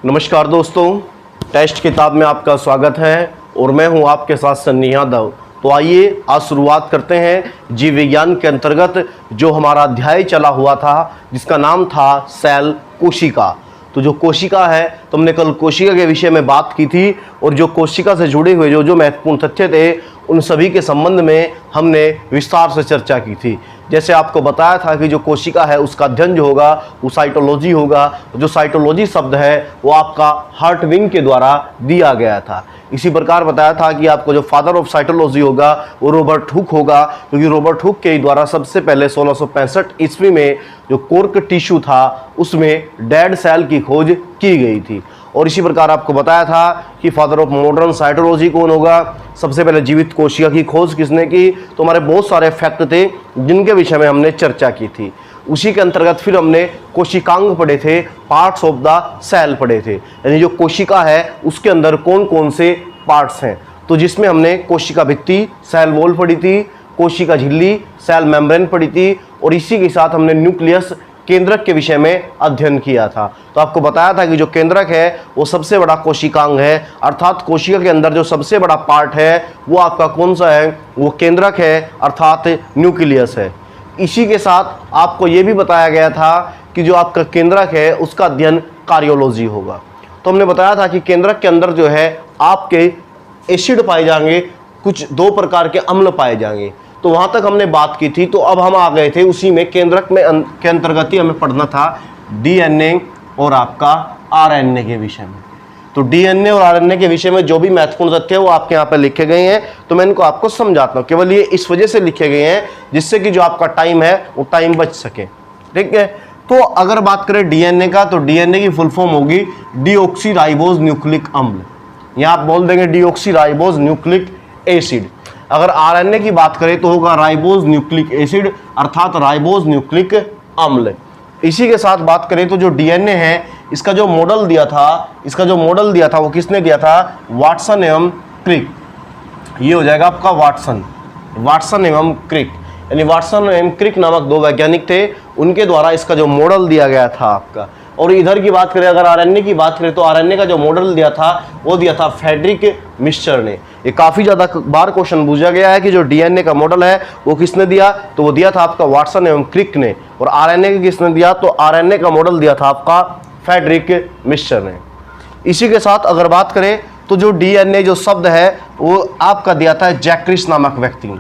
नमस्कार दोस्तों, टेस्ट किताब में आपका स्वागत है और मैं हूं आपके साथ सन्नी यादव। तो आइए आज शुरुआत करते हैं जीव विज्ञान के अंतर्गत जो हमारा अध्याय चला हुआ था जिसका नाम था सेल कोशिका। तो जो कोशिका है तो हमने कल कोशिका के विषय में बात की थी और जो कोशिका से जुड़े हुए जो महत्वपूर्ण तथ्य थे उन सभी के संबंध में हमने विस्तार से चर्चा की थी। जैसे आपको बताया था कि जो कोशिका है उसका अध्ययन जो होगा वो साइटोलॉजी होगा। जो साइटोलॉजी शब्द है वो आपका हर्टविंग के द्वारा दिया गया था। इसी प्रकार बताया था कि आपको जो फादर ऑफ साइटोलॉजी होगा वो रॉबर्ट हुक होगा, क्योंकि रॉबर्ट हुक के द्वारा सबसे पहले 1665 ईस्वी में जो कोर्क टिश्यू था उसमें डेड सेल की खोज की गई थी। और इसी प्रकार आपको बताया था कि फादर ऑफ मॉडर्न साइटोलॉजी कौन होगा, सबसे पहले जीवित कोशिका की खोज किसने की। तो हमारे बहुत सारे फैक्ट थे जिनके विषय में हमने चर्चा की थी। उसी के अंतर्गत फिर हमने कोशिकांग पढ़े थे, पार्ट्स ऑफ द सेल पढ़े थे, यानी जो कोशिका है उसके अंदर कौन कौन से पार्ट्स हैं। तो जिसमें हमने कोशिका भित्ति सेल वॉल पढ़ी थी, कोशिका झिल्ली सेल मेम्ब्रेन पढ़ी थी और इसी के साथ हमने न्यूक्लियस केंद्रक के विषय में अध्ययन किया था। तो आपको बताया था कि जो केंद्रक है वो सबसे बड़ा कोशिकांग है, अर्थात कोशिका के अंदर जो सबसे बड़ा पार्ट है वो आपका कौन सा है, वो केंद्रक है अर्थात न्यूक्लियस है। इसी के साथ आपको ये भी बताया गया था कि जो आपका केंद्रक है उसका अध्ययन कार्डियोलॉजी होगा। तो हमने बताया था कि केंद्रक के अंदर जो है आपके एसिड पाए जाएंगे, कुछ दो प्रकार के अम्ल पाए जाएंगे। तो वहां तक हमने बात की थी। तो अब हम आ गए थे उसी में केंद्रक में के अंतर्गत ही हमें पढ़ना था डीएनए और आपका आरएनए के विषय में। तो डीएनए और आरएनए के विषय में जो भी महत्वपूर्ण तथ्य है वो आपके यहाँ पे लिखे गए हैं। तो मैं इनको आपको समझाता हूँ, केवल ये इस वजह से लिखे गए हैं जिससे कि जो आपका टाइम है वो टाइम बच सके। ठीक है, तो अगर बात करें डीएनए का तो डीएनए की फुल फॉर्म होगी डीऑक्सीराइबोज न्यूक्लिक अम्ल, यहाँ आप बोल देंगे डीऑक्सीराइबोज न्यूक्लिक एसिड। अगर आरएनए की बात करें तो होगा राइबोज न्यूक्लिक एसिड अर्थात राइबोज न्यूक्लिक अम्ल। इसी के साथ बात करें तो जो डीएनए है इसका जो मॉडल दिया था वो किसने दिया था, वाटसन एवं क्रिक। ये हो जाएगा आपका वाटसन एवं क्रिक, यानी वाटसन एवं क्रिक नामक दो वैज्ञानिक थे, उनके द्वारा इसका जो मॉडल दिया गया था आपका। और इधर की बात करें, अगर आरएनए की बात करें तो आरएनए का जो मॉडल दिया था वो दिया था फ्रेडरिक मिस्चर ने। ये काफ़ी ज़्यादा बार क्वेश्चन पूछा गया है कि जो डीएनए का मॉडल है वो किसने दिया, तो वो दिया था आपका वाटसन एवं क्रिक ने। और आरएनए का किसने दिया, तो आरएनए का मॉडल दिया था आपका फ्रेडरिक मिस्चर ने। इसी के साथ अगर बात करें तो जो डीएनए जो शब्द है वो आपका दिया था जैक्रिस नामक व्यक्ति ने,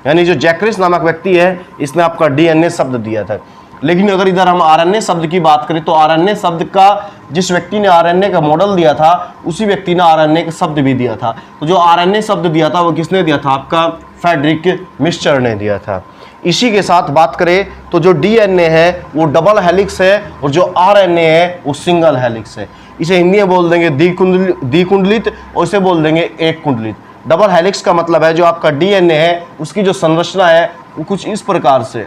यानी जो जैक्रिस नामक व्यक्ति है इसने आपका डीएनए शब्द दिया था। लेकिन अगर इधर हम आरएनए शब्द की बात करें तो आरएनए शब्द का जिस व्यक्ति ने आरएनए का मॉडल दिया था उसी व्यक्ति ने आरएनए का शब्द भी दिया था। तो जो आरएनए शब्द दिया था वो किसने दिया था, आपका फ्रेडरिक मिस्चर ने दिया था। इसी के साथ बात करें तो जो डीएनए है वो डबल हेलिक्स है और जो आरएनए है वो सिंगल हेलिक्स है। इसे हिंदी में बोल देंगे द्विकुंडलित और इसे बोल देंगे एक कुंडलित। डबल हेलिक्स का मतलब है जो आपका डीएनए है उसकी जो संरचना है वो कुछ इस प्रकार से,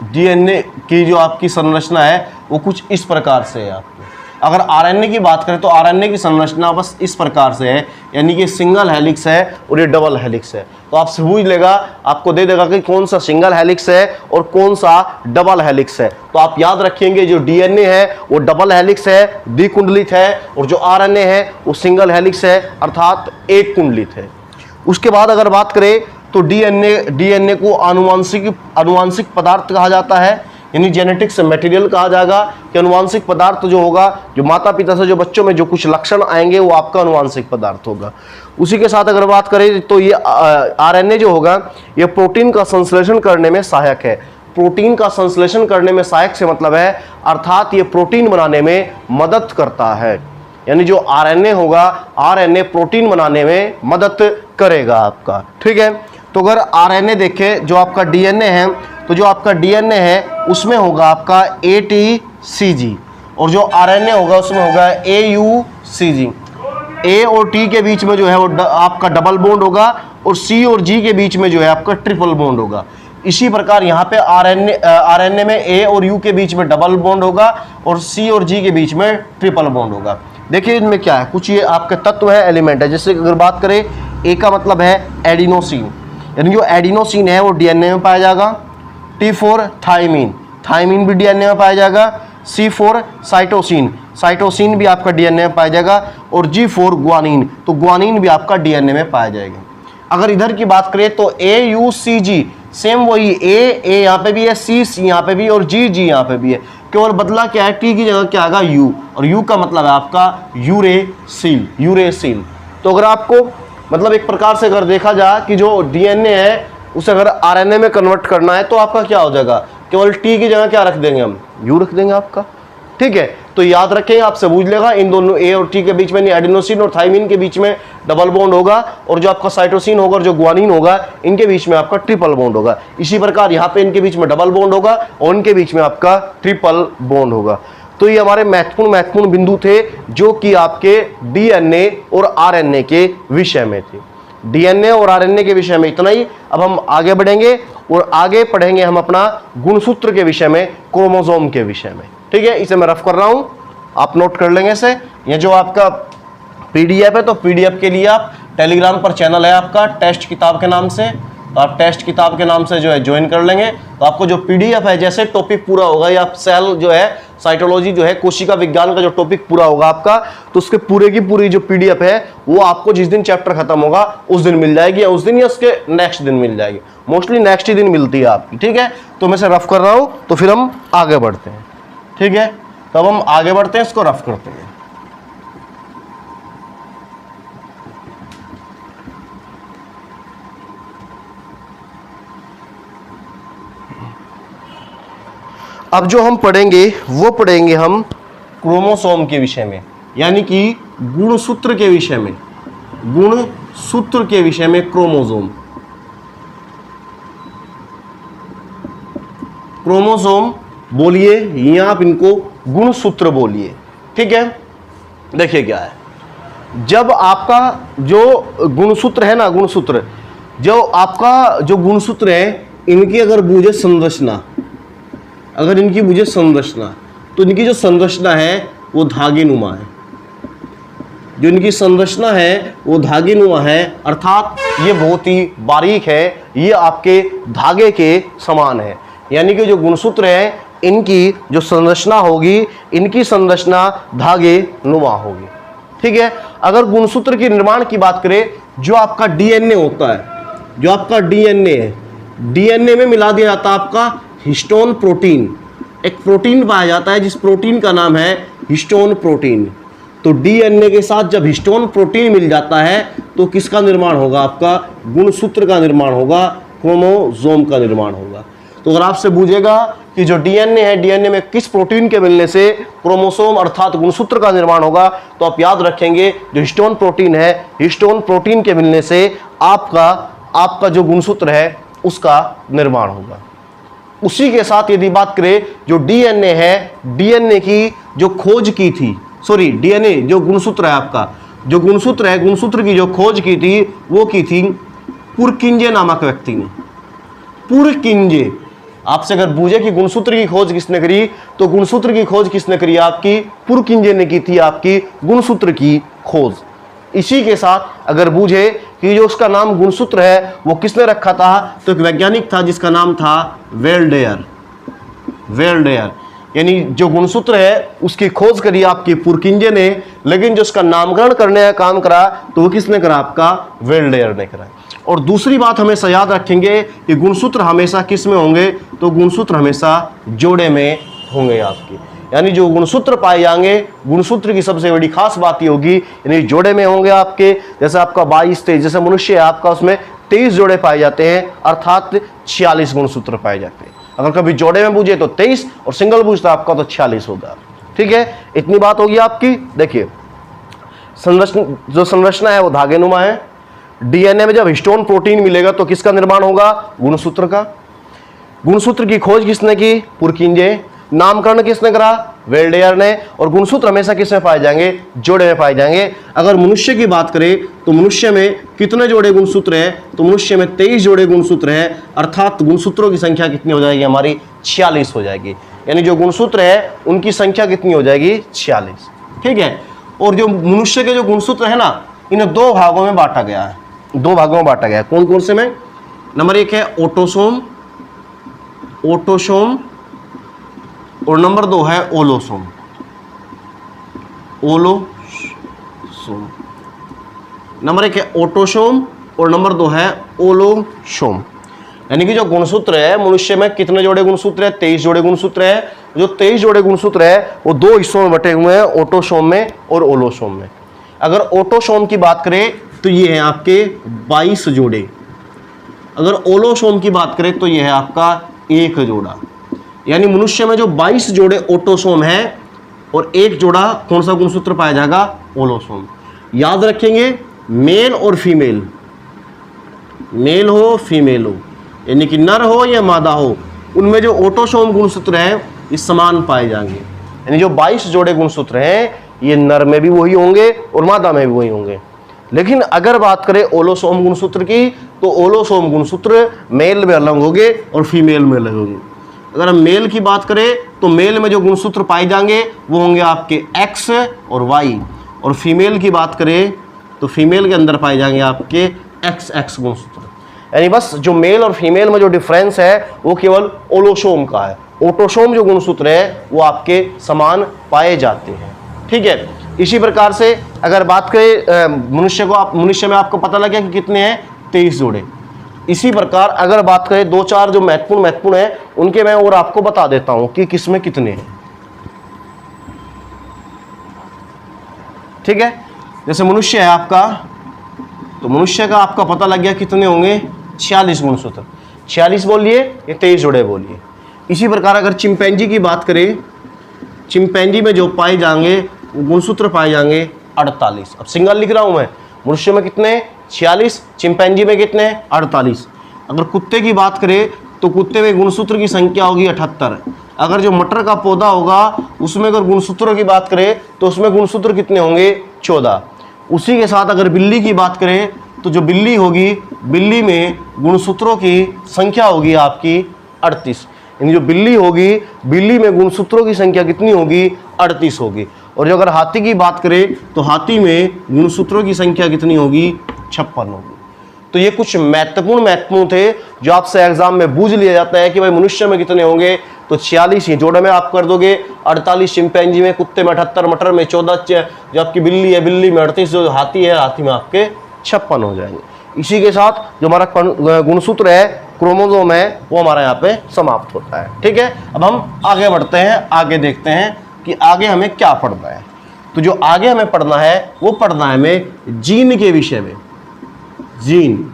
डीएनए की जो आपकी संरचना है वो कुछ इस प्रकार से है आपकी। अगर आरएनए की बात करें तो आरएनए की संरचना बस इस प्रकार से है, यानी कि सिंगल हेलिक्स है और ये डबल हेलिक्स है। तो आपसे पूछ लेगा, आपको दे देगा कि कौन सा सिंगल हेलिक्स है और कौन सा डबल हेलिक्स है। तो आप याद रखेंगे जो डीएनए है वो डबल हेलिक्स है, द्विकुंडलित है, और जो आरएनए है वो सिंगल हेलिक्स है अर्थात एक कुंडलित है। उसके बाद अगर बात करें तो डीएनए को आनुवांशिक पदार्थ कहा जाता है, यानी जेनेटिक्स मटेरियल कहा जाएगा कि अनुवांशिक पदार्थ जो होगा, जो माता पिता से जो बच्चों में जो कुछ लक्षण आएंगे वो आपका अनुवांशिक पदार्थ होगा। उसी के साथ अगर बात करें तो ये आरएनए जो होगा ये प्रोटीन का संश्लेषण करने में सहायक है। प्रोटीन का संश्लेषण करने में सहायक से मतलब है अर्थात ये प्रोटीन बनाने में मदद करता है, यानी जो आरएनए होगा आरएनए प्रोटीन बनाने में मदद करेगा आपका। ठीक है, तो अगर आरएनए देखें जो आपका डीएनए है तो जो आपका डीएनए है उसमें होगा आपका ATCG और जो आरएनए होगा उसमें होगा AUCG। ए और टी के बीच में जो है वो आपका डबल बॉन्ड होगा और सी और जी के बीच में जो है आपका ट्रिपल बॉन्ड होगा। इसी प्रकार यहाँ पे आरएनए में ए और यू के बीच में डबल बॉन्ड होगा और सी और जी के बीच में ट्रिपल बॉन्ड होगा। देखिए इनमें क्या है, कुछ ये आपके तत्व है, एलिमेंट है। जैसे अगर बात करें ए का मतलब है एडिनोसिन, यानी जो एडिनोसिन है वो डीएनए में पाया जाएगा। टी फॉर थायमीन, थायमीन भी डीएनए में पाया जाएगा। C4 साइटोसिन, साइटोसिन भी आपका डीएनए में पाया जाएगा। और G4 ग्वानिन, तो ग्वानिन भी आपका डीएनए में पाया जाएगा। अगर इधर की बात करें तो AUCG सेम वही, ए यहाँ पे भी है, C यहाँ पे भी और G यहाँ पे भी है, केवल बदला क्या है, T की जगह क्या आएगा U, और U का मतलब है आपका यूरेसिल, यूरेसिल। तो अगर आपको मतलब एक प्रकार से अगर देखा जाए कि जो डीएनए है उसे अगर आरएनए में कन्वर्ट करना है तो आपका क्या हो जाएगा, केवल टी की जगह क्या रख देंगे हम, यू रख देंगे आपका। ठीक है, तो याद रखेंगे, आपसे पूछ लेगा इन दोनों ए और टी के बीच में एडेनोसिन और थाइमिन के बीच में डबल बॉन्ड होगा, और जो आपका साइटोसिन होगा और जो ग्वानिन होगा इनके बीच में आपका ट्रिपल बॉन्ड होगा। इसी प्रकार यहाँ पे इनके बीच में डबल बॉन्ड होगा और इनके बीच में आपका ट्रिपल बॉन्ड होगा। तो ये हमारे महत्वपूर्ण बिंदु थे जो कि आपके डीएनए और आरएनए के विषय में थे। डीएनए और आरएनए के विषय में इतना ही। अब हम आगे बढ़ेंगे और आगे पढ़ेंगे हम अपना गुणसूत्र के विषय में, क्रोमोसोम के विषय में। ठीक है, इसे मैं रफ कर रहा हूं, आप नोट कर लेंगे इसे। ये जो आपका पीडीएफ है, तो पीडीएफ के लिए आप टेलीग्राम पर चैनल है आपका टेस्ट किताब के नाम से, तो आप टेस्ट किताब के नाम से जो है ज्वाइन कर लेंगे। तो आपको जो पीडीएफ है, जैसे टॉपिक पूरा होगा या सेल जो है साइटोलॉजी जो है कोशिका विज्ञान का जो टॉपिक पूरा होगा आपका, तो उसके पूरे की पूरी जो पीडीएफ है वो आपको जिस दिन चैप्टर खत्म होगा उस दिन मिल जाएगी, या उस दिन या उसके नेक्स्ट दिन मिल जाएगी। मोस्टली नेक्स्ट ही दिन मिलती है आपकी। ठीक है, तो मैं इसे रफ कर रहा हूं, तो फिर हम आगे बढ़ते हैं। ठीक है, तब हम आगे बढ़ते हैं, इसको रफ करते हैं। अब जो हम पढ़ेंगे वो पढ़ेंगे हम क्रोमोसोम के विषय में, यानी कि गुणसूत्र के विषय में, गुणसूत्र के विषय में क्रोमोसोम। क्रोमोसोम बोलिए या आप इनको गुणसूत्र बोलिए। ठीक है, देखिए क्या है, जब आपका जो गुणसूत्र है ना, गुणसूत्र जो आपका जो गुणसूत्र है, इनकी अगर बूझे संरचना, अगर इनकी मुझे संरचना, तो इनकी जो संरचना है वो धागे नुमा है। जो इनकी संरचना है वो धागे नुमा है, अर्थात ये बहुत ही बारीक है, ये आपके धागे के समान है। यानी कि जो गुणसूत्र है इनकी जो संरचना होगी, इनकी संरचना धागे नुमा होगी। ठीक है, अगर गुणसूत्र के निर्माण की बात करें, जो आपका डीएनए होता है, जो आपका डीएनए है, डीएनए में मिला दिया जाता है आपका हिस्टोन प्रोटीन। एक प्रोटीन पाया जाता है जिस प्रोटीन का नाम है हिस्टोन प्रोटीन। तो डीएनए के साथ जब हिस्टोन प्रोटीन मिल जाता है तो किसका निर्माण होगा, आपका गुणसूत्र का निर्माण होगा, क्रोमोसोम का निर्माण होगा। तो अगर आपसे पूछेगा कि जो डीएनए है, डीएनए में किस प्रोटीन के मिलने से क्रोमोसोम अर्थात गुणसूत्र का निर्माण होगा, तो आप याद रखेंगे जो हिस्टोन प्रोटीन है, हिस्टोन प्रोटीन के मिलने से आपका जो गुणसूत्र है उसका निर्माण होगा। उसी के साथ यदि बात करें, जो डीएनए है, डीएनए की जो खोज की थी, सॉरी डीएनए जो गुणसूत्र है आपका, जो गुणसूत्र है, गुणसूत्र की जो खोज की थी वो की थी पुरकिंजे नामक व्यक्ति ने। पुरकिंजे, आपसे अगर पूछे कि गुणसूत्र की खोज किसने करी, तो गुणसूत्र की खोज किसने करी, आपकी पुरकिंजे ने की थी आपकी गुणसूत्र की खोज। इसी के साथ अगर बूझे कि जो उसका नाम गुणसूत्र है वो किसने रखा था, तो एक वैज्ञानिक था जिसका नाम था वेल्डेयर। वेल्डेयर यानी जो गुणसूत्र है उसकी खोज करी आपकी पुरकिंजे ने, लेकिन जो उसका नामकरण करने का काम करा तो वो किसने करा, आपका वेल्डेयर ने करा। और दूसरी बात हमेशा याद रखेंगे कि गुणसूत्र हमेशा किस में होंगे, तो गुणसूत्र हमेशा जोड़े में होंगे आपकी। यानी जो गुणसूत्र पाए जाएंगे, गुणसूत्र की सबसे बड़ी खास बात ये होगी, यानी जोड़े में होंगे आपके। जैसे आपका 22-23, जैसे मनुष्य है आपका, उसमें 23 जोड़े पाए जाते हैं, अर्थात 46 गुणसूत्र पाए जाते हैं। अगर कभी जोड़े में पूछे तो 23 और सिंगल पूछता आपका तो 46 होगा। ठीक है, इतनी बात होगी आपकी। देखिए जो संरचना है वो धागे नुमा है। डीएनए में जब हिस्टोन प्रोटीन मिलेगा तो किसका निर्माण होगा, गुणसूत्र का। गुणसूत्र की खोज किसने की, पुरकिंजे। नामकरण किसने करा, वेल्डेयर ने। और गुणसूत्र हमेशा किस में पाए जाएंगे, जोड़े में पाए जाएंगे। अगर मनुष्य की बात करें तो मनुष्य में कितने जोड़े गुणसूत्र हैं, तो मनुष्य में 23 जोड़े गुणसूत्र हैं, अर्थात गुणसूत्रों की संख्या कितनी हो जाएगी, हमारी 46 हो जाएगी। यानी जो गुणसूत्र है उनकी संख्या कितनी हो जाएगी, 46। ठीक है, और जो मनुष्य के जो गुणसूत्र है ना, इन्हें 2 भागों में बांटा गया है। 2 भागों में बांटा गया है। कौन कौन से में, नंबर 1 है ऑटोसोम, ऑटोसोम और नंबर 2 है ओलोसोम। ओलोसोम। नंबर 1 है ऑटोसोम और नंबर 2 है ओलोसोम। यानी कि जो गुणसूत्र है मनुष्य में कितने जोड़े गुणसूत्र है? 23 जोड़े गुणसूत्र है। जो 23 जोड़े गुणसूत्र है वो 2 हिस्सों में बटे हुए हैं, ऑटोसोम में और ओलोसोम में। अगर ऑटोसोम की बात करें तो ये है आपके 22 जोड़े। अगर ओलोसोम की बात करें तो ये है आपका 1 जोड़ा। यानी मनुष्य में जो 22 जोड़े ऑटोसोम है और 1 जोड़ा कौन सा गुणसूत्र पाया जाएगा? ओलोसोम। याद रखेंगे मेल और फीमेल, मेल हो फीमेल हो, यानी कि नर हो या मादा हो, उनमें जो ऑटोसोम गुणसूत्र हैं ये समान पाए जाएंगे। यानी जो 22 जोड़े गुणसूत्र हैं ये नर में भी वही होंगे और मादा में भी वही होंगे। लेकिन अगर बात करें ओलोसोम गुणसूत्र की तो ओलोसोम गुणसूत्र मेल में अलग होंगे और फीमेल में अलग होंगे। अगर हम मेल की बात करें तो मेल में जो गुणसूत्र पाए जाएंगे वो होंगे आपके X और Y, और फीमेल की बात करें तो फीमेल के अंदर पाए जाएंगे आपके XX गुणसूत्र। यानी बस जो मेल और फीमेल में जो डिफरेंस है वो केवल ओलोसोम का है। ऑटोसोम जो गुणसूत्र है वो आपके समान पाए जाते हैं। ठीक है, इसी प्रकार से अगर बात करें मनुष्य में आपको पता लग गया कि कितने हैं? 23 जोड़े। इसी प्रकार अगर बात करें 2-4 जो महत्वपूर्ण है उनके मैं और आपको बता देता हूं कि किसमें कितने हैं। ठीक है, जैसे मनुष्य है आपका, तो मनुष्य का आपका पता लग गया कितने होंगे? 46 गुणसूत्र। 46 बोलिए या 23 जोड़े बोलिए। इसी प्रकार अगर चिंपैंजी की बात करें, चिंपैंजी में जो पाए जाएंगे गुणसूत्र पाए जाएंगे 48। अब सिंगल लिख रहा हूं मैं। मनुष्य में कितने? 46। चिंपैंजी में कितने? 48। अगर कुत्ते की बात करें तो कुत्ते में गुणसूत्र की संख्या होगी 78। अगर जो मटर का पौधा होगा उसमें अगर गुणसूत्रों की बात करें तो उसमें गुणसूत्र कितने होंगे? 14। उसी के साथ अगर बिल्ली की बात करें तो जो बिल्ली होगी, बिल्ली में गुणसूत्रों की संख्या होगी आपकी 38। यानी जो बिल्ली होगी, बिल्ली में गुणसूत्रों की संख्या कितनी होगी? 38 होगी। और जो अगर हाथी की बात करें तो हाथी में गुणसूत्रों की संख्या कितनी होगी? 56 होगी। तो ये कुछ महत्वपूर्ण थे जो आपसे एग्जाम में पूछ लिया जाता है कि भाई मनुष्य में कितने होंगे, तो 46 ही जोड़े में आप कर दोगे। 48 चिंपैंजी में, कुत्ते में 78, मटर में 14, जो आपकी बिल्ली है बिल्ली में 38, जो हाथी है हाथी में आपके 56 हो जाएंगे। इसी के साथ जो हमारा गुणसूत्र है, क्रोमोसोम है, वो हमारा यहाँ पे समाप्त होता है। ठीक है, अब हम आगे बढ़ते हैं, आगे देखते हैं कि आगे हमें क्या पढ़ना है। तो जो आगे हमें पढ़ना है वो पढ़ना है हमें जीन के विषय में। जीन,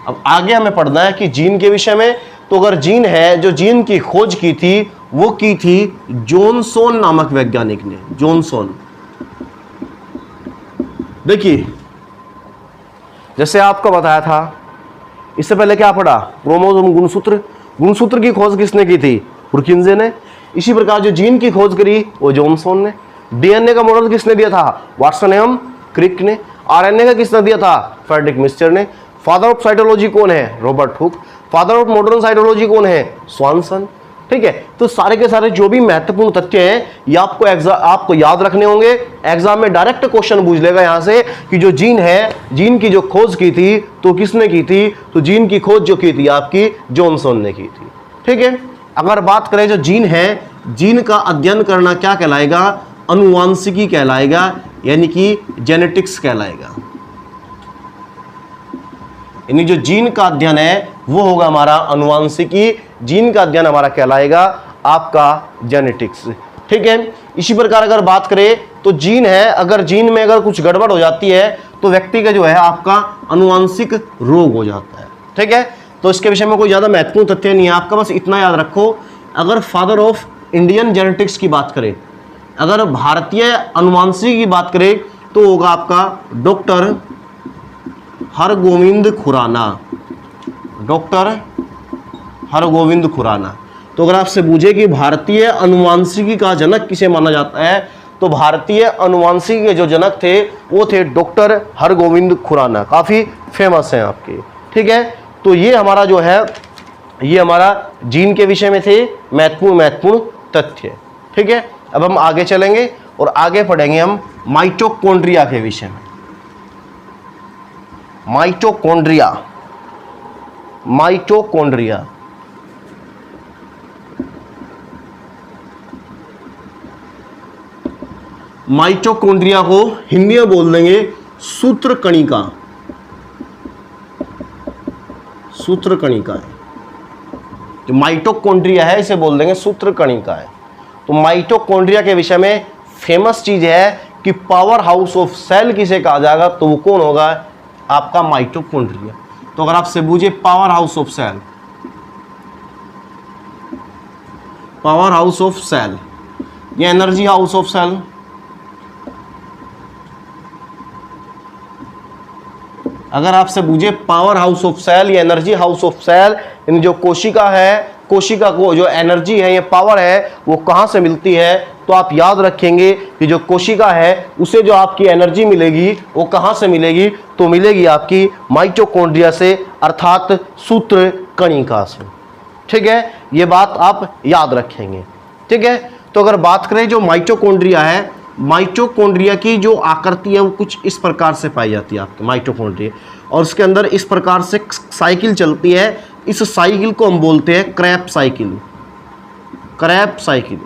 अब आगे हमें पढ़ना है कि जीन के विषय में। तो अगर जीन है, जो जीन की खोज की थी वो की थी जॉनसन नामक वैज्ञानिक ने। जॉनसन, देखिए जैसे आपको बताया था, इससे पहले क्या पढ़ा? क्रोमोसोम गुणसूत्र। गुणसूत्र की खोज किसने की थी? पुरकिंजे ने। इसी प्रकार जो जीन की खोज करी वो जॉनसन ने। डीएनए का मॉडल किसने दिया था? वाटसन एवं क्रिक ने। आरएनए का किसने दिया था? फ्रेडरिक मिस्टर ने। फादर ऑफ साइटोलॉजी कौन है? Robert Hooke. Father of modern cytology कौन है? स्वानसन। ठीक है, तो सारे के सारे जो भी महत्वपूर्ण तथ्य हैं ये आपको याद रखने होंगे। एग्जाम में डायरेक्ट क्वेश्चन पूछ लेगा यहां से कि जो जीन है, जीन की जो खोज की थी तो किसने की थी? तो जीन की खोज जो की थी आपकी जॉनसन ने की थी। ठीक है, अगर बात करें जो जीन है, जीन का अध्ययन करना क्या कहलाएगा? अनुवांशिकी कहलाएगा, यानी कि जेनेटिक्स कहलाएगा। यानी जो जीन का अध्ययन है वो होगा हमारा अनुवांशिकी, जीन का अध्ययन हमारा कहलाएगा आपका जेनेटिक्स। ठीक है, इसी प्रकार अगर बात करें तो जीन है, अगर जीन में अगर कुछ गड़बड़ हो जाती है तो व्यक्ति का जो है आपका अनुवांशिक रोग हो जाता है। ठीक है, तो इसके विषय में कोई ज्यादा महत्वपूर्ण तथ्य नहीं है आपका, बस इतना याद रखो। अगर फादर ऑफ इंडियन जेनेटिक्स की बात करें, अगर भारतीय अनुवांशिकी की बात करें तो होगा आपका डॉक्टर हरगोविंद खुराना। डॉक्टर हरगोविंद खुराना। तो अगर आपसे पूछे कि भारतीय अनुवांशिकी का जनक किसे माना जाता है, तो भारतीय अनुवांशिकी के जो जनक थे वो थे डॉक्टर हरगोविंद खुराना। काफी फेमस हैं आपके। ठीक है, तो ये हमारा जो है, ये हमारा जीन के विषय में थे महत्वपूर्ण तथ्य। ठीक है, अब हम आगे चलेंगे और आगे पढ़ेंगे हम माइटोकॉन्ड्रिया के विषय में। Mitochondria, mitochondria. माइटोकॉन्ड्रिया को हिंदी में बोल देंगे सूत्रकणिका। सूत्रकणिका है जो माइटोकॉन्ड्रिया है, इसे बोल देंगे सूत्रकणिका है। तो माइटोकॉन्ड्रिया के विषय में फेमस चीज है कि पावर हाउस ऑफ सेल किसे कहा जाएगा, तो वो कौन होगा, आपका माइटोकॉन्ड्रिया। तो अगर आपसे पूछे power house of cell, power house of cell या एनर्जी हाउस ऑफ सेल, अगर आपसे पूछे पावर हाउस ऑफ सेल या एनर्जी हाउस ऑफ सेल, इन जो कोशिका है, कोशिका को जो एनर्जी है, ये पावर है, वो कहां से मिलती है, तो आप याद रखेंगे कि जो कोशिका है उसे जो आपकी एनर्जी मिलेगी वो कहां से मिलेगी, तो मिलेगी आपकी माइटोकॉन्ड्रिया से, अर्थात सूत्रकणिका से। ठीक है, ये बात आप याद रखेंगे। ठीक है, तो अगर बात करें जो माइटोकॉन्ड्रिया है, माइटोकॉन्ड्रिया की जो आकृति है वो कुछ इस प्रकार से पाई जाती है आपके माइटोकॉन्ड्रिया, और उसके अंदर इस प्रकार से साइकिल चलती है। इस साइकिल को हम बोलते हैं क्रैप साइकिल, क्रैप साइकिल।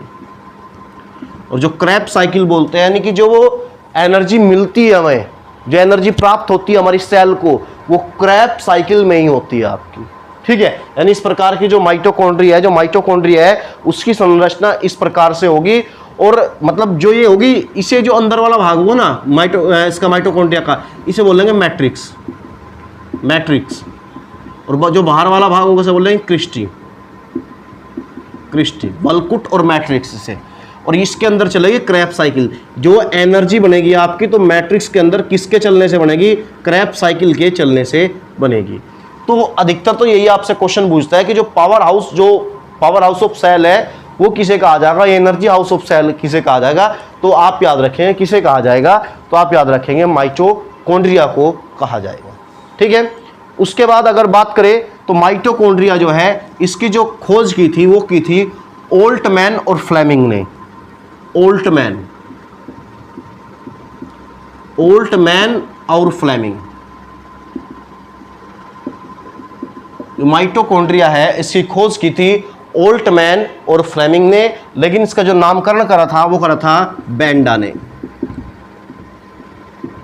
और जो क्रैप साइकिल बोलते हैं यानी कि जो वो एनर्जी मिलती है हमें, जो एनर्जी प्राप्त होती है हमारी सेल को, वो क्रैप साइकिल में ही होती है आपकी। ठीक है, यानी इस प्रकार की जो माइटोकॉन्ड्रिया है, जो माइटोकॉन्ड्रिया है उसकी संरचना इस प्रकार से होगी। और मतलब जो ये होगी, इसे जो अंदर वाला भाग होगा ना इसका माइटोकॉन्ड्रिया का, इसे बोलेंगे मैट्रिक्स, मैट्रिक्स। और जो बाहर वाला भाग होगा उसे बोलेंगे क्रिस्टी, क्रिस्टी, बल्कुट और मैट्रिक्स से। और इसके अंदर चलेगी क्रैप साइकिल। जो एनर्जी बनेगी आपकी तो मैट्रिक्स के अंदर किसके चलने से बनेगी, क्रैप साइकिल के चलने से बनेगी। तो अधिकतर तो यही आपसे क्वेश्चन पूछता है कि जो पावर हाउस ऑफ सेल है वो किसे कहा जाएगा, ये एनर्जी हाउस ऑफ सेल किसे कहा जाएगा, तो आप याद रखेंगे किसे कहा जाएगा, तो आप याद रखेंगे माइटोकॉन्ड्रिया को कहा जाएगा। ठीक है, उसके बाद अगर बात करें तो माइटोकॉन्ड्रिया जो है इसकी जो खोज की थी वो की थी ओल्टमैन और फ्लेमिंग ने। ओल्टमैन और फ्लेमिंग, माइटोकॉन्ड्रिया है इसकी खोज की थी ओल्टमैन और फ्लेमिंग ने, लेकिन इसका जो नामकरण करा था वो करा था बेंडा ने।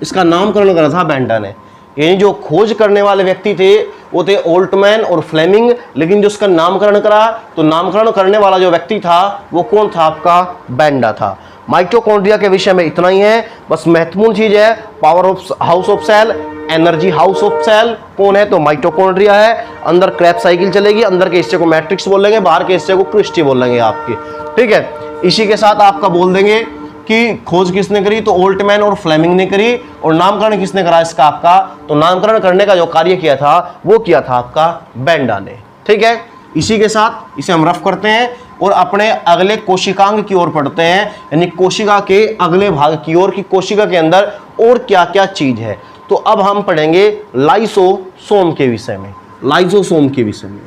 इसका नामकरण करा था बेंडा ने। यानी जो खोज करने वाले व्यक्ति थे वो थे ओल्टमैन और फ्लेमिंग, लेकिन जो उसका नामकरण करा तो नामकरण करने वाला जो व्यक्ति था वो कौन था, आपका बेंडा था। माइटोकॉन्ड्रिया के विषय में इतना ही है। बस महत्वपूर्ण चीज है power house of cell, energy house of cell कौन है, तो माइटोकॉन्ड्रिया है। अंदर क्रैप साइकिल चलेगी, अंदर के हिस्से को मैट्रिक्स बोलेंगे, बाहर के हिस्से को क्रिस्टी बोलेंगे आपके। ठीक है, इसी के साथ आपका बोल देंगे कि खोज किसने करी, तो ओल्टमैन और फ्लेमिंग ने करी। और नामकरण किसने करा इसका आपका, तो नामकरण करने का जो कार्य किया था वो किया था आपका बेंडा ने। ठीक है, इसी के साथ इसे हम रफ करते हैं और अपने अगले कोशिकांग की ओर पढ़ते हैं, यानी कोशिका के अगले भाग की ओर, कि कोशिका के अंदर और क्या क्या चीज है। तो अब हम पढ़ेंगे लाइसोसोम के विषय में, लाइसोसोम के विषय में,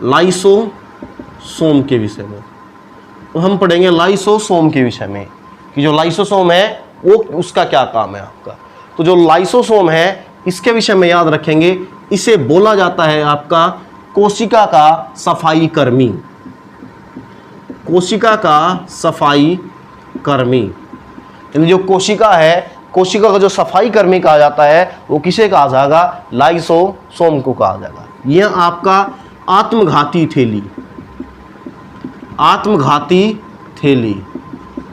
लाइसोसोम के विषय में। तो हम पढ़ेंगे लाइसोसोम के विषय में कि जो लाइसोसोम है वो उसका क्या काम है आपका। तो जो लाइसोसोम है इसके विषय में याद रखेंगे, इसे बोला जाता है आपका कोशिका का सफाई कर्मी, कोशिका का सफाई कर्मी। यानी जो कोशिका है, कोशिका का जो सफाई कर्मी कहा जाता है वो किसे कहा जाएगा, लाइसोसोम को कहा जाएगा। यह आपका आत्मघाती थैली, आत्मघाती थैली,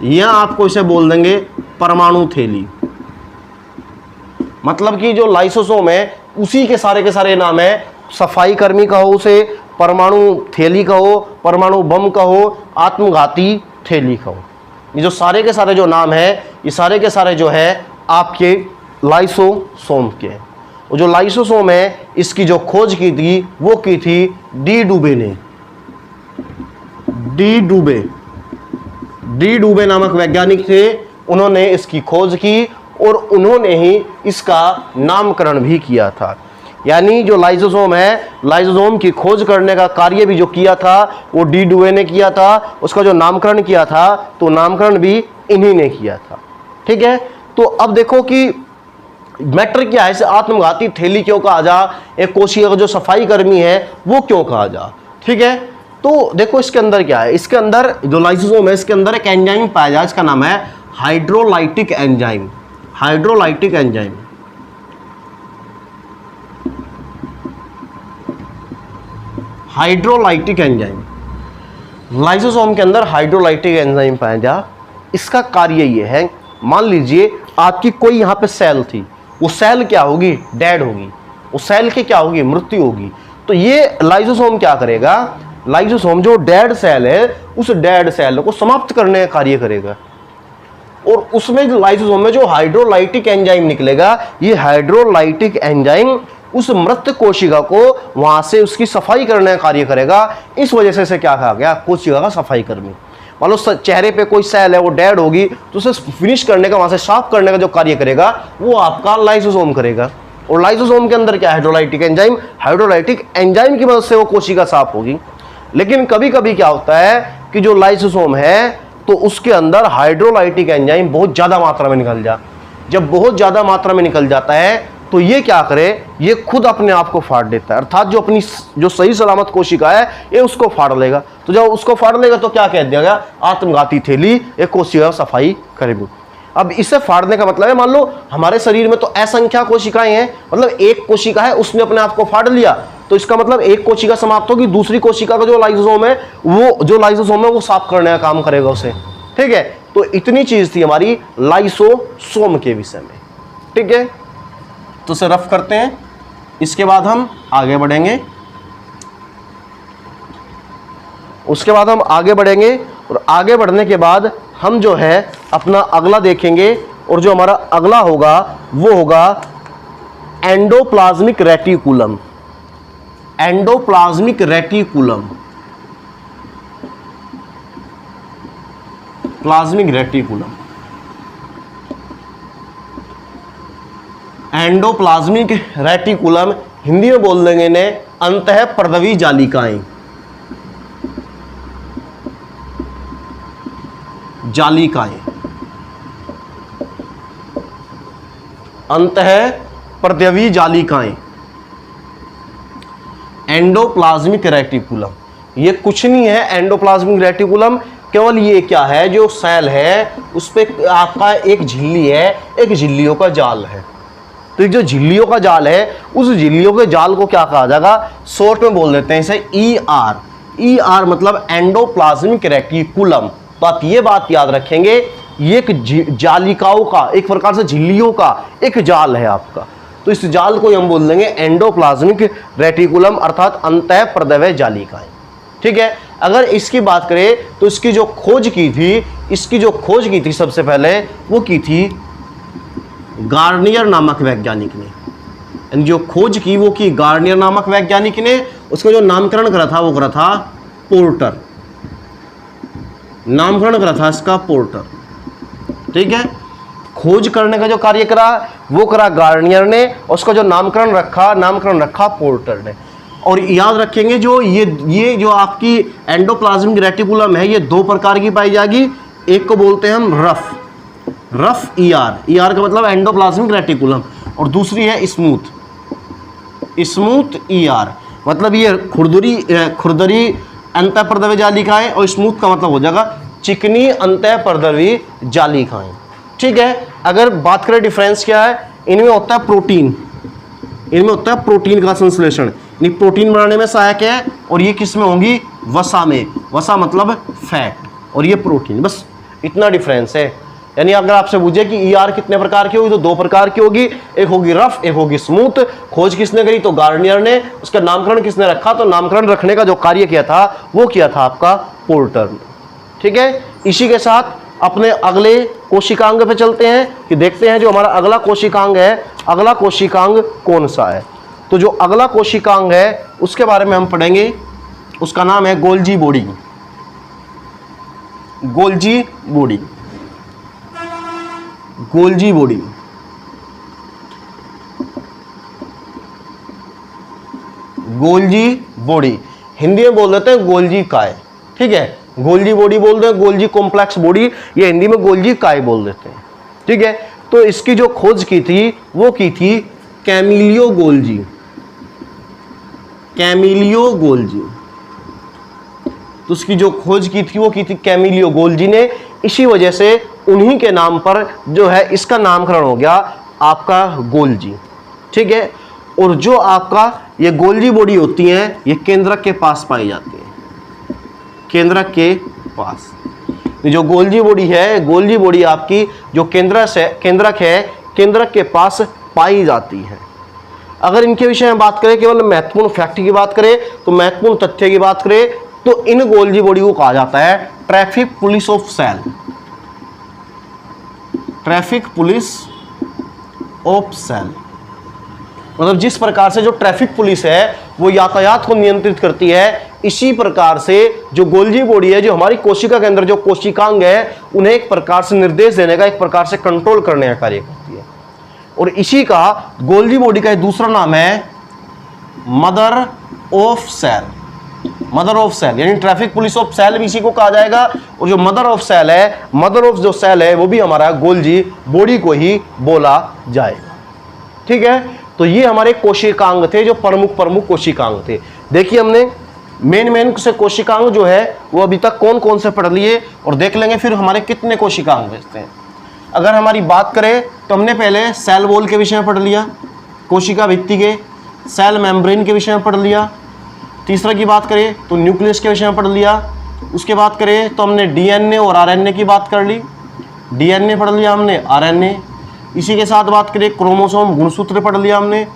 यह आपको इसे बोल देंगे परमाणु थैली। मतलब कि जो लाइसोसोम है उसी के सारे नाम है, सफाई कर्मी कहो उसे, परमाणु थैली कहो, परमाणु बम कहो, आत्मघाती थैली कहो। ये जो सारे के सारे जो नाम है ये सारे के सारे जो है आपके लाइसोसोम के। और जो लाइसोसोम है इसकी जो खोज की थी वो की थी डी डुबे ने। डी डुबे नामक वैज्ञानिक थे, उन्होंने इसकी खोज की और उन्होंने ही इसका नामकरण भी किया था। यानी जो लाइसोसोम है, लाइसोसोम की खोज करने का कार्य भी जो किया था वो डी डुबे ने किया था, उसका जो नामकरण किया था तो नामकरण भी इन्हीं ने किया था। ठीक है, तो अब देखो कि मैटर क्या है, इसे आत्मघाती थैली क्यों कहा जा, एक कोशिका का जो सफाई कर्मी है वो क्यों कहा जा। ठीक है, तो देखो इसके अंदर क्या है, इसके अंदर जो लाइसोसोम है इसके अंदर एक एंजाइम पाया जाए, इसका नाम है hydrolytic enzyme. Hydrolytic enzyme, hydrolytic enzyme, lysosome के अंदर हाइड्रोलाइटिक एंजाइम पाया जा। इसका कार्य ये है, मान लीजिए आपकी कोई यहाँ पे सेल थी, वो सेल क्या होगी, डेड होगी, उस सेल की क्या होगी, मृत्यु होगी। तो ये लाइसोसोम क्या करेगा, लाइसोसोम जो डेड सेल है उस डेड सेल को समाप्त करने का कार्य करेगा। और उसमें जो लाइसोसोम में जो हाइड्रोलाइटिक एंजाइम निकलेगा, ये हाइड्रोलाइटिक एंजाइम उस मृत कोशिका को वहां से उसकी सफाई करने का कार्य करेगा। इस वजह से इसे क्या कहा गया, कोशिका का सफाई कर्मी। मान लो चेहरे पे कोई सेल है वो डेड होगी, तो उसे फिनिश करने का, वहां से साफ करने का जो कार्य करेगा वो आपका लाइसोसोम करेगा। और लाइसोसोम के अंदर क्या है, हाइड्रोलाइटिक एंजाइम। हाइड्रोलाइटिक एंजाइम की मदद से वो कोशिका साफ होगी। लेकिन कभी कभी क्या होता है कि जो लाइसोसोम है तो उसके अंदर हाइड्रोलाइटिक एंजाइम बहुत ज्यादा मात्रा में निकल जा। जब बहुत ज्यादा मात्रा में निकल जाता है तो ये क्या करे, ये खुद अपने आप को फाड़ देता है, अर्थात जो अपनी जो सही सलामत कोशिका है ये उसको फाड़ लेगा। तो जब उसको फाड़ लेगा तो क्या कह दिया गया, आत्मघाती थैली एक कोशिका सफाई करेगी। अब इसे फाड़ने का मतलब है, मान लो हमारे शरीर में तो असंख्य कोशिकाएं हैं, मतलब एक कोशिका है उसने अपने आप को फाड़ लिया, तो इसका मतलब एक कोशिका समाप्त होगी, दूसरी कोशिका का जो लाइसोसोम है वो साफ करने का काम करेगा उसे। ठीक है, तो इतनी चीज थी हमारी लाइसोसोम के विषय में। ठीक है, तो इसे रफ करते हैं, इसके बाद हम आगे बढ़ेंगे। उसके बाद हम आगे बढ़ेंगे और आगे बढ़ने के बाद हम जो है अपना अगला देखेंगे, और जो हमारा अगला होगा वो होगा endoplasmic reticulum. Endoplasmic reticulum, plasmic reticulum, endoplasmic reticulum, Hindi में बोल देंगे इन्हें अंतःपर्दवी जालिकाएं। जालिकाएं, अंतःपर्दवी जालिकाएं, एंडोप्लाज्मिक रेटिकुलम। ये कुछ नहीं है एंडोप्लाज्मिक रेटिकुलम, केवल ये क्या है, जो सेल है उस पे आपका एक झिल्ली है, एक झिल्लियों का जाल है। तो एक जो झिल्लियों का जाल है, उस झिल्लियों के जाल को क्या कहा जाएगा, शॉर्ट में बोल देते हैं इसे ER। ER मतलब एंडोप्लाज्मिक रेटिकुलम। तो आप ये बात याद रखेंगे, ये एक जालिकाओं का, एक प्रकार से झिल्लियों का एक जाल है आपका। तो इस जाल को हम बोल देंगे एंडोप्लाज्मिक रेटिकुलम, अर्थात अंतःपर्दवी जालिकाएं। ठीक है, अगर इसकी बात करें तो इसकी जो खोज की थी सबसे पहले, वो की थी गार्नियर नामक वैज्ञानिक ने। जो खोज की वो की गार्नियर नामक वैज्ञानिक ने। उसका जो नामकरण करा था वो करा था पोर्टर, नामकरण करा था इसका पोर्टर। ठीक है, खोज करने का जो कार्य करा वो करा गार्नियर ने, उसका जो नामकरण रखा पोर्टर ने। और याद रखेंगे जो ये जो आपकी एंडोप्लाज्मिक रेटिकुलम है, ये दो प्रकार की पाई जाएगी। एक को बोलते हैं हम रफ ER का मतलब एंडोप्लाज्मिक रेटिकुलम, और दूसरी है स्मूथ ER, मतलब ये खुरदरी अंतःपर्दवी जालिकाएं, और स्मूथ का मतलब हो जाएगा चिकनी अंतःपर्दवी जालिकाएं। ठीक है, अगर बात करें डिफरेंस क्या है, इनमें होता है प्रोटीन का संश्लेषण, प्रोटीन बनाने में सहायक है, और ये किस में होंगी, वसा में। वसा मतलब फैट, और ये प्रोटीन, बस इतना डिफरेंस है। यानी अगर आपसे पूछे कि ER कितने प्रकार की होगी, तो दो प्रकार की होगी, एक होगी रफ, एक होगी स्मूथ। खोज किसने करी, तो गार्नियर ने। उसका नामकरण किसने रखा, तो नामकरण रखने का जो कार्य किया था वो किया था आपका पोर्टर ने। ठीक है, इसी के साथ अपने अगले कोशिकांग पे चलते हैं कि देखते हैं जो हमारा अगला कोशिकांग है, अगला कोशिकांग कौन सा है। तो जो अगला कोशिकांग है उसके बारे में हम पढ़ेंगे, उसका नाम है Golgi body. Golgi body, Golgi body, Golgi body, Hindi में बोल देते हैं गोल्जी काय। ठीक है, गोल्जी बॉडी बोल दो, गोल्जी कॉम्प्लेक्स बॉडी, ये हिंदी में गोल्जी काय बोल देते हैं। ठीक है, तो इसकी जो खोज की थी वो की थी कैमिलियो गोल्जी। कैमिलियो गोल्जी, तो उसकी जो खोज की थी वो की थी कैमिलियो गोल्जी ने। इसी वजह से उन्हीं के नाम पर जो है इसका नामकरण हो गया आपका गोल्जी, ठीक है। और जो आपका ये गोल्जी बॉडी होती है ये केंद्रक के पास पाई जाती है, केंद्रक के पास। जो गोल्जी बॉडी है, गोल्जी बॉडी आपकी जो केंद्रक है, केंद्रक के पास पाई जाती है। अगर इनके विषय में बात करें, केवल महत्वपूर्ण फैक्ट की बात करें, तो महत्वपूर्ण तथ्य की बात करें, तो इन गोल्जी बॉडी को कहा जाता है traffic police of cell, traffic police of cell. मतलब जिस प्रकार से जो ट्रैफिक पुलिस है वो यातायात को नियंत्रित करती है, इसी प्रकार से जो गोल्जी बॉडी है, जो हमारी कोशिका के अंदर जो कोशिकांग है, उन्हें एक प्रकार से निर्देश देने का, एक प्रकार से कंट्रोल करने का कार्य करती है। और इसी का गोल्जी बॉडी का एक दूसरा नाम है mother of cell, mother of cell, यानी ट्रैफिक पुलिस ऑफ सेल भी इसी को कहा जाएगा। और जो मदर ऑफ सेल है, मदर ऑफ जो सेल है वो भी हमारा गोल्जी बॉडी को ही बोला जाएगा, ठीक है। तो ये हमारे कोशिकांग थे, जो प्रमुख कोशिकांग थे। देखिए हमने मेन से कोशिकांग जो है वो अभी तक कौन कौन से पढ़ लिए और देख लेंगे फिर हमारे कितने कोशिकांग बचते हैं। अगर हमारी बात करें तो हमने पहले सेल वॉल के विषय में पढ़ लिया, कोशिका भित्ति के, सेल मेम्ब्रेन के विषय में पढ़ लिया। तीसरा की बात करें तो न्यूक्लियस के विषय में पढ़ लिया। उसके बात करें तो हमने डीएनए और आरएनए की बात कर ली, डीएनए पढ़ लिया हमने, आरएनए। इसी के साथ बात करें क्रोमोसोम गुणसूत्र पढ़ लिया हमने।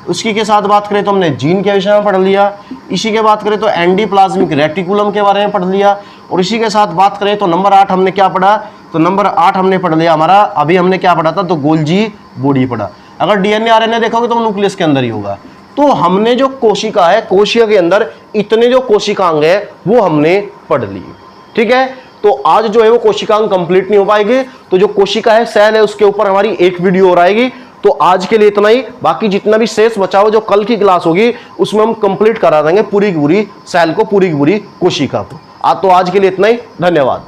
उसी के साथ बात करें तो हमने जीन के विषय में पढ़ लिया। इसी के बात करें तो एंडोप्लाज्मिक रेटिकुलम के बारे में पढ़ लिया। और इसी के साथ बात करें तो नंबर 8 हमने क्या पढ़ा, तो नंबर 8 हमने पढ़ लिया हमारा, अभी हमने क्या पढ़ा था, तो गोल्जी बॉडी पढ़ा। अगर डीएनए आरएनए देखोगे तो न्यूक्लियस के अंदर ही होगा। तो हमने जो कोशिका है, कोशिका के अंदर इतने जो कोशिकांग है वो हमने पढ़ लिए, ठीक है। तो आज जो है वो कोशिकांग कंप्लीट नहीं हो पाएगी, तो जो कोशिका है, सेल है, उसके ऊपर हमारी एक वीडियो और आएगी। तो आज के लिए इतना ही, बाकी जितना भी शेष बचा हो जो कल की क्लास होगी उसमें हम कंप्लीट करा देंगे पूरी की पूरी सेल को, पूरी की पूरी कोशिका को। तो आज के लिए इतना ही, धन्यवाद।